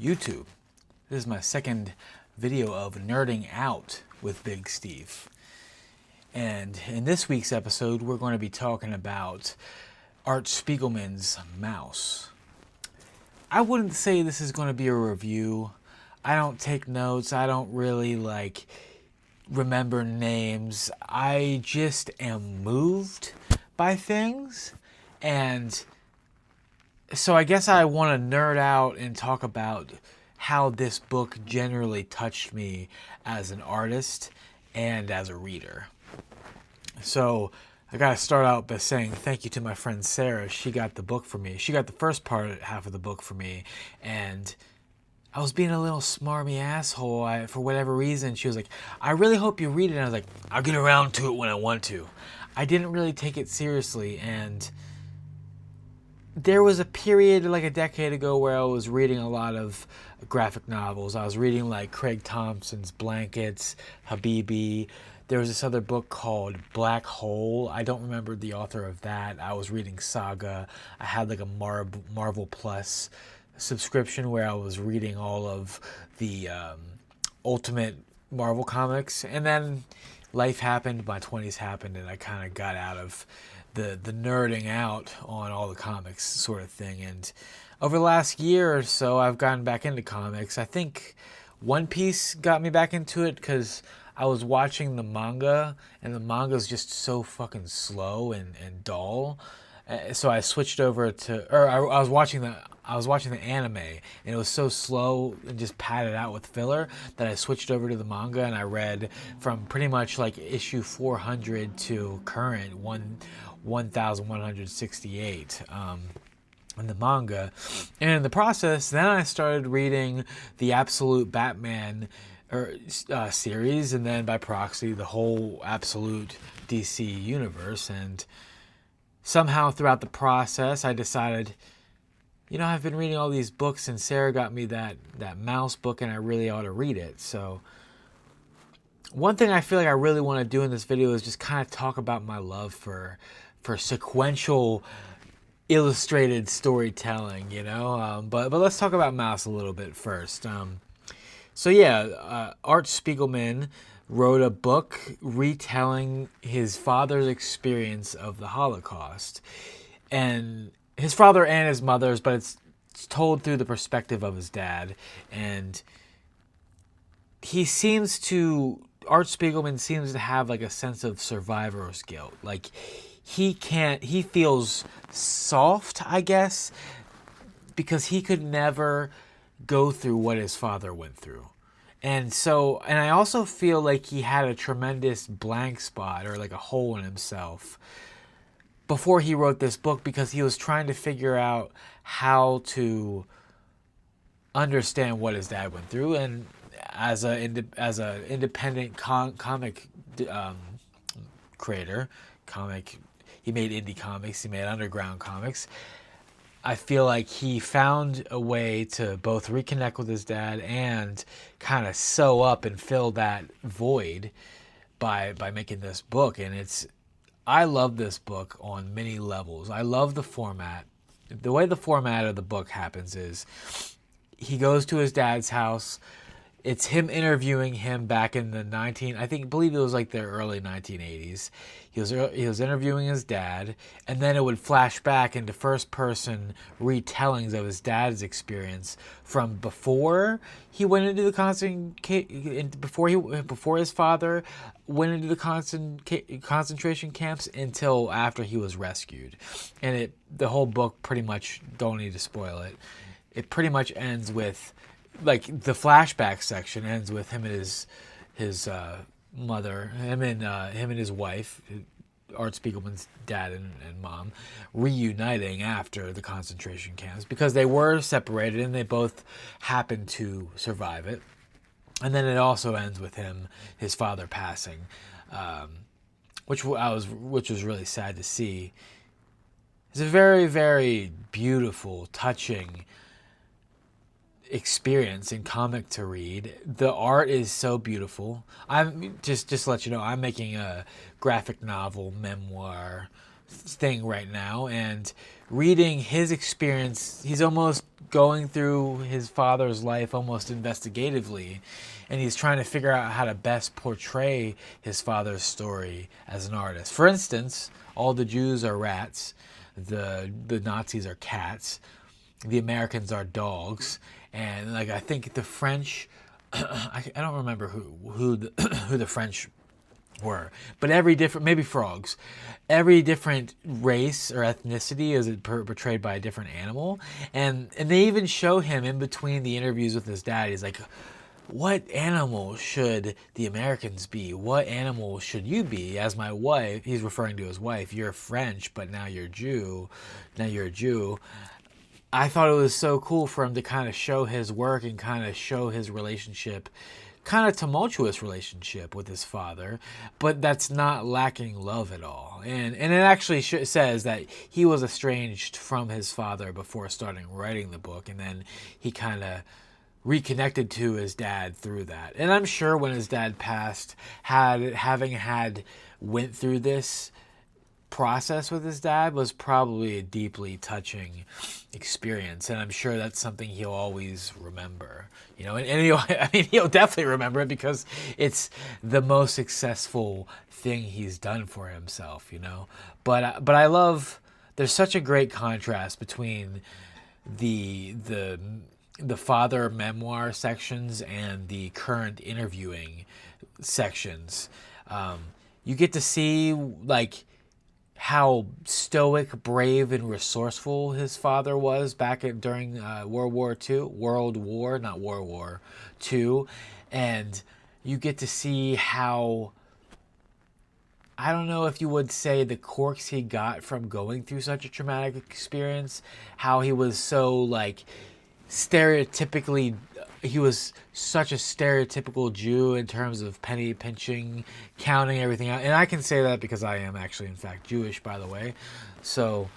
YouTube. This is my second video of Nerding Out with Big Steve. And in this week's episode, we're going to be talking about Art Spiegelman's MAUS. I wouldn't say this is going to be a review. I don't take notes. I don't really remember names. I just am moved by things. And so I guess I want to nerd out and talk about how this book generally touched me as an artist and as a reader. So I got to start out by saying thank you to my friend Sarah. She got the book for me. She got the first half of the book for me, and I was being a little smarmy asshole. For whatever reason, she was like, I really hope you read it. And I was like, I'll get around to it when I want to. I didn't really take it seriously, and there was a period like a decade ago where I was reading a lot of graphic novels. I was reading like Craig Thompson's Blankets, Habibi. There was this other book called Black Hole. I don't remember the author of that. I was reading Saga. I had like a Marvel Plus subscription where I was reading all of the Ultimate Marvel comics. And then life happened, my 20s happened, and I kind of got out of the nerding out on all the comics sort of thing. And over the last year or so, I've gotten back into comics. I think One Piece got me back into it because I was watching the manga, and the manga is just so fucking slow and dull. So I switched over to, I was watching the anime, and it was so slow and just padded out with filler that I switched over to the manga, and I read from pretty much like issue 400 to current 1168 in the manga. And in the process, then I started reading the Absolute Batman series, and then by proxy the whole Absolute DC universe. And somehow throughout the process, I decided, I've been reading all these books, and Sarah got me that MAUS book, and I really ought to read it. So one thing I feel like I really want to do in this video is just kind of talk about my love for sequential illustrated storytelling, but let's talk about MAUS a little bit first. Art Spiegelman wrote a book retelling his father's experience of the Holocaust. And his father and his mother's, but it's told through the perspective of his dad. And Art Spiegelman seems to have like a sense of survivor's guilt. Like he feels soft, I guess, because he could never go through what his father went through. And I also feel like he had a tremendous blank spot, or like a hole in himself, before he wrote this book, because he was trying to figure out how to understand what his dad went through. And as a independent comic creator, he made indie comics, he made underground comics. I feel like he found a way to both reconnect with his dad and kind of sew up and fill that void by making this book. And I love this book on many levels. I love the format. The way the format of the book happens is he goes to his dad's house. It's him interviewing him back in the I believe it was like the early 1980s. He was interviewing his dad, and then it would flash back into first-person retellings of his dad's experience from before he went into the before his father went into the concentration camps until after he was rescued. And the whole book pretty much, don't need to spoil it. It pretty much ends with, like, the flashback section ends with him and his mother, him and his wife, Art Spiegelman's dad and mom, reuniting after the concentration camps, because they were separated and they both happened to survive it. And then it also ends with his father passing, which was really sad to see. It's a very, very beautiful, touching experience and comic to read. The art is so beautiful. I'm just to let you know, I'm making a graphic novel memoir thing right now, and reading his experience. He's almost going through his father's life almost investigatively, and he's trying to figure out how to best portray his father's story as an artist. For instance, all the Jews are rats, the Nazis are cats, the Americans are dogs, and like I think the French, I don't remember who the French were, but every different, maybe frogs, every different race or ethnicity is portrayed by a different animal, and they even show him in between the interviews with his dad. He's like, what animal should the Americans be? What animal should you be? As my wife, he's referring to his wife, you're French, but now you're Jew. Now you're a Jew. I thought it was so cool for him to kind of show his work and kind of show his relationship, kind of tumultuous relationship with his father, but that's not lacking love at all. And it actually says that he was estranged from his father before starting writing the book, and then he kind of reconnected to his dad through that. And I'm sure when his dad passed, went through this process with his dad was probably a deeply touching experience, and I'm sure that's something he'll always remember, you know, and he'll definitely remember it because it's the most successful thing he's done for himself, you know. But I love, there's such a great contrast between the father memoir sections and the current interviewing sections. You get to see like how stoic, brave, and resourceful his father was back during World War II, and you get to see how, I don't know if you would say the quirks he got from going through such a traumatic experience, how he was so like stereotypically, he was such a stereotypical Jew in terms of penny pinching, counting everything out. And I can say that because I am actually, in fact, Jewish, by the way. So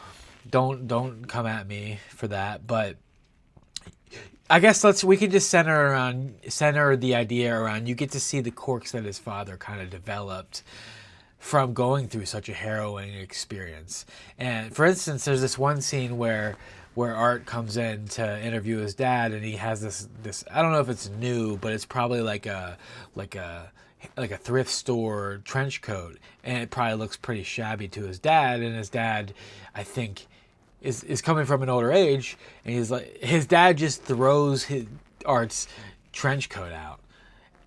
don't come at me for that. But I guess we can just center the idea around, you get to see the quirks that his father kind of developed from going through such a harrowing experience. And for instance, there's this one scene where Art comes in to interview his dad, and he has this I don't know if it's new, but it's probably like a thrift store trench coat, and it probably looks pretty shabby to his dad. And his dad, I think, is coming from an older age, and he's like, his dad just throws Art's trench coat out.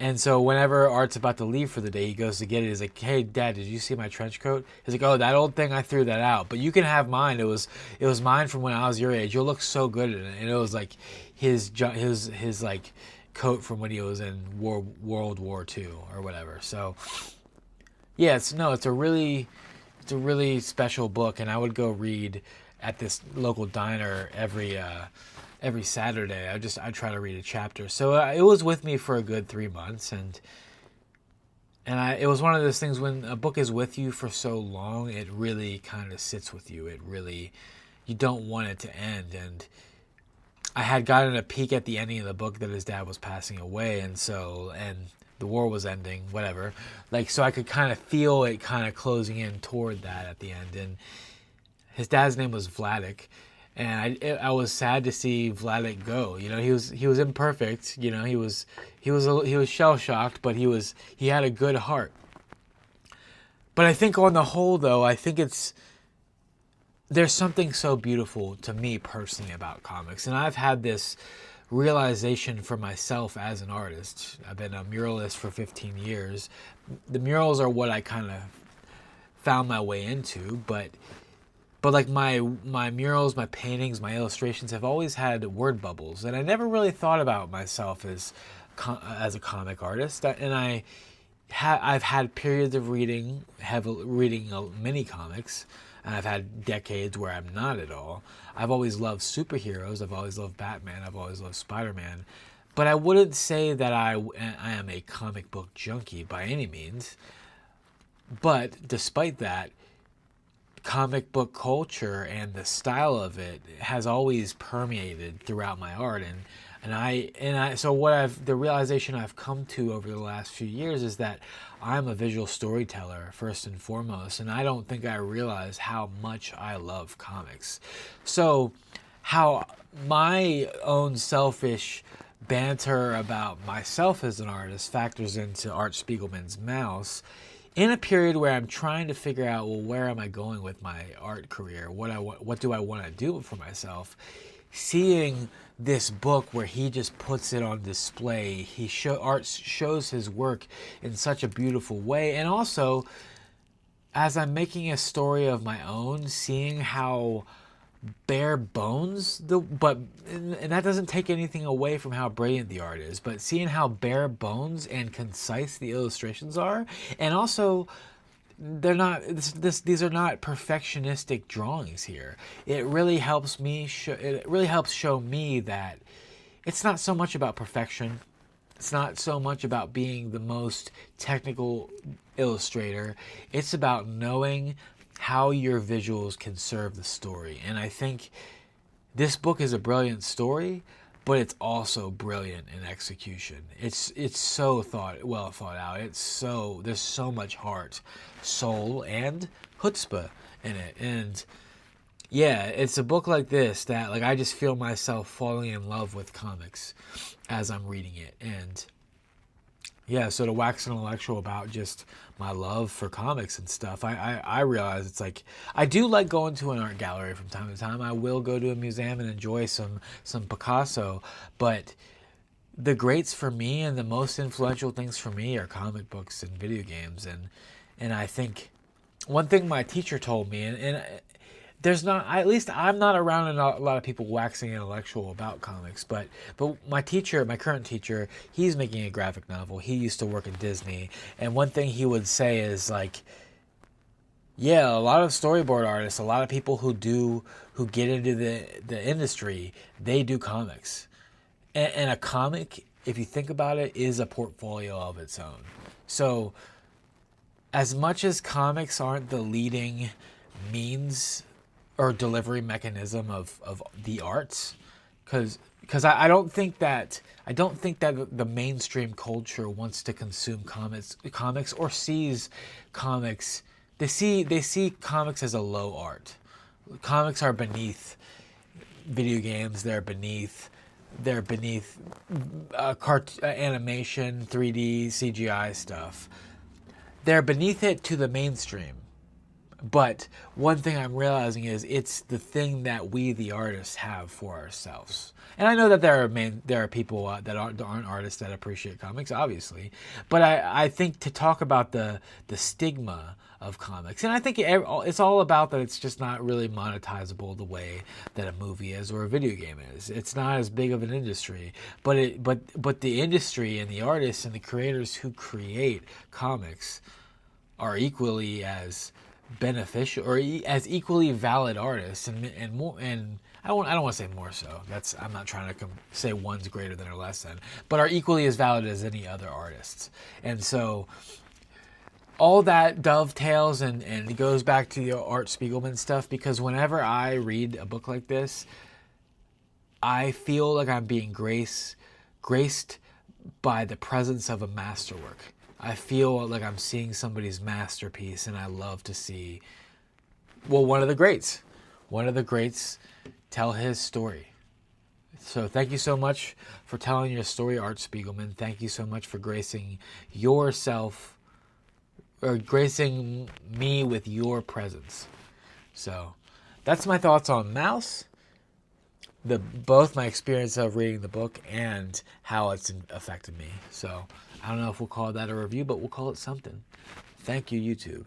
And so whenever Art's about to leave for the day, he goes to get it. He's like, hey, Dad, did you see my trench coat? He's like, oh, that old thing, I threw that out. But you can have mine. It was mine from when I was your age. You'll look so good in it. And it was like his like coat from when he was in World War II or whatever. So, yeah, it's a really special book. And I would go read at this local diner every Saturday. I try to read a chapter. So it was with me for a good 3 months, and it was one of those things, when a book is with you for so long, it really kind of sits with you. You don't want it to end. And I had gotten a peek at the ending of the book that his dad was passing away, and the war was ending, whatever. Like, so I could kind of feel it kind of closing in toward that at the end. And his dad's name was Vladik. And I was sad to see Vladik go. You know, he was imperfect. You know, he was shell shocked, but he had a good heart. But I think on the whole, though, I think there's something so beautiful to me personally about comics, and I've had this realization for myself as an artist. I've been a muralist for 15 years. The murals are what I kind of found my way into, but like my murals, my paintings, my illustrations have always had word bubbles, and I never really thought about myself as a comic artist. And I've had periods of reading many comics, and I've had decades where I'm not at all. I've always loved superheroes. I've always loved Batman. I've always loved Spider-Man. But I wouldn't say that I am a comic book junkie by any means. But despite that, comic book culture and the style of it has always permeated throughout my art. So the realization I've come to over the last few years is that I'm a visual storyteller first and foremost, and I don't think I realize how much I love comics. So how my own selfish banter about myself as an artist factors into Art Spiegelman's MAUS in a period where I'm trying to figure out, well, where am I going with my art career? What do I want to do for myself? Seeing this book where he just puts it on display, art shows his work in such a beautiful way, and also as I'm making a story of my own, seeing how bare bones and that doesn't take anything away from how brilliant the art is, but seeing how bare bones and concise the illustrations are, and also they're not these are not perfectionistic drawings here. It really helps show me that it's not so much about perfection. It's not so much about being the most technical illustrator. It's about knowing how your visuals can serve the story. And I think this book is a brilliant story, but it's also brilliant in execution. It's so well thought out. There's so much heart, soul, and chutzpah in it. And yeah, it's a book like this that I just feel myself falling in love with comics as I'm reading it. And yeah, so to wax intellectual about just my love for comics and stuff, I realize it's I do like going to an art gallery from time to time. I will go to a museum and enjoy some Picasso, but the greats for me and the most influential things for me are comic books and video games. And I think one thing my teacher told me, and there's not, at least I'm not around a lot of people waxing intellectual about comics, but my current teacher, he's making a graphic novel. He used to work at Disney, and one thing he would say is yeah, a lot of storyboard artists, a lot of people who get into the industry, they do comics. And a comic, if you think about it, is a portfolio of its own. So as much as comics aren't the leading means or delivery mechanism of the arts, because I don't think that the mainstream culture wants to consume comics or sees comics. They see comics as a low art. Comics are beneath video games. They're beneath animation, 3D, CGI stuff. They're beneath it to the mainstream. But one thing I'm realizing is it's the thing that we, the artists, have for ourselves. And I know that there are people that aren't artists that appreciate comics, obviously. But I think to talk about the stigma of comics, and I think it's all about that it's just not really monetizable the way that a movie is or a video game is. It's not as big of an industry, but the industry and the artists and the creators who create comics are equally as beneficial or as equally valid artists and more, and I don't want to say more so. I'm not trying to say one's greater than or less than, but are equally as valid as any other artists. And so all that dovetails and goes back to the Art Spiegelman stuff, because whenever I read a book like this, I feel like I'm being graced by the presence of a masterwork. I feel like I'm seeing somebody's masterpiece, and I love to see, one of the greats tell his story. So thank you so much for telling your story, Art Spiegelman. Thank you so much for gracing me with your presence. So that's my thoughts on MAUS. Both my experience of reading the book and how it's affected me. So I don't know if we'll call that a review, but we'll call it something. Thank you, YouTube.